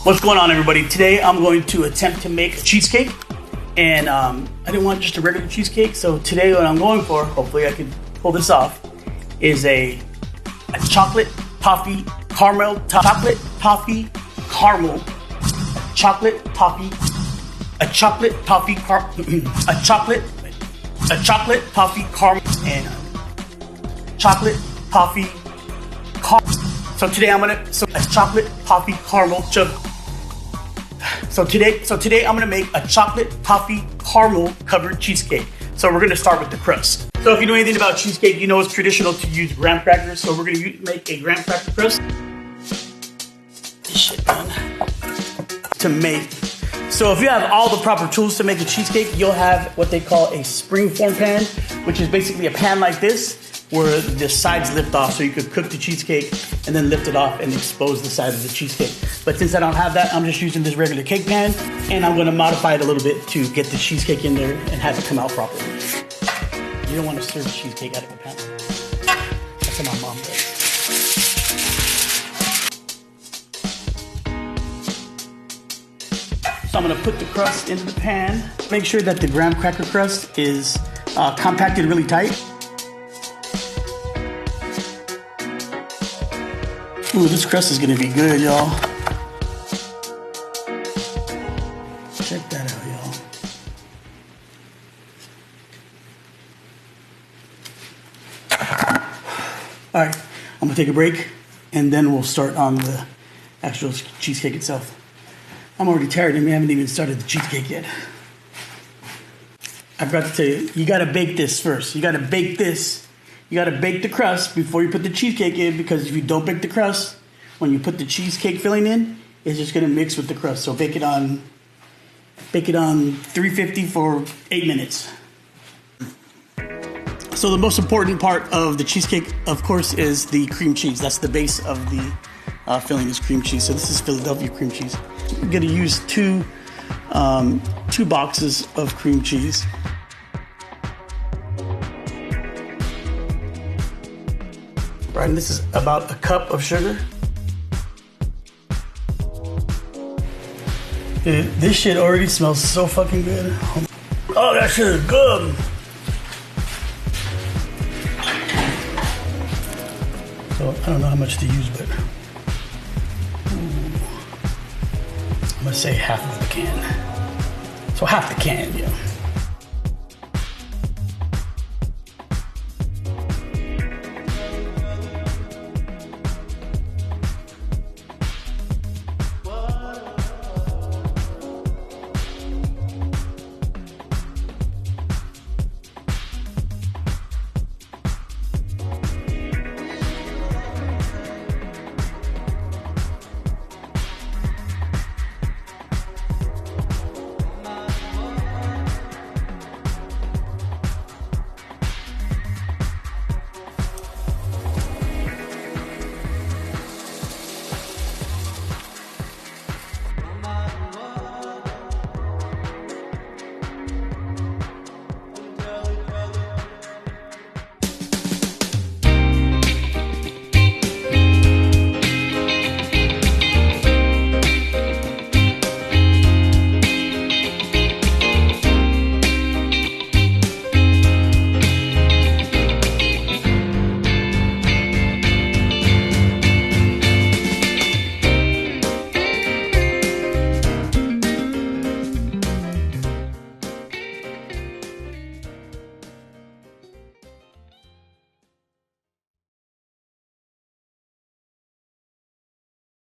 What's going on, everybody? Today I'm going to attempt to make a cheesecake, and I didn't want just a regular cheesecake, so today what I'm going for, hopefully I can pull this off, is a chocolate toffee caramel, chocolate toffee caramel, chocolate toffee, a chocolate toffee caramel, and chocolate toffee caramel. So today I'm gonna a chocolate toffee caramel. So today I'm gonna make a chocolate toffee caramel covered cheesecake. So we're gonna start with the crust. So if you know anything about cheesecake, you know it's traditional to use graham crackers. So we're gonna make a graham cracker crust. This shit done to make. So if you have all the proper tools to make a cheesecake, you'll have what they call a springform pan, which is basically a pan like this, where the sides lift off, so you could cook the cheesecake and then lift it off and expose the side of the cheesecake. But since I don't have that, I'm just using this regular cake pan, and I'm gonna modify it a little bit to get the cheesecake in there and have it come out properly. You don't wanna serve cheesecake out of a pan. That's what my mom does. So I'm gonna put the crust into the pan. Make sure that the graham cracker crust is compacted really tight. Ooh, this crust is gonna be good, y'all. Check that out, y'all. All right, I'm gonna take a break, and then we'll start on the actual cheesecake itself. I'm already tired, and we haven't even started the cheesecake yet. I forgot to tell you, you gotta bake this first. You gotta bake this. You gotta bake the crust before you put the cheesecake in, because if you don't bake the crust, when you put the cheesecake filling in, it's just gonna mix with the crust. So bake it on 350 for 8 minutes. So the most important part of the cheesecake, of course, is the cream cheese. That's the base of the filling is cream cheese. So this is Philadelphia cream cheese. I'm gonna use two boxes of cream cheese. Right, and this is about a cup of sugar. Dude, this shit already smells so fucking good. Oh, that shit is good. So I don't know how much to use, but I'm gonna say half of the can. So half the can, yeah.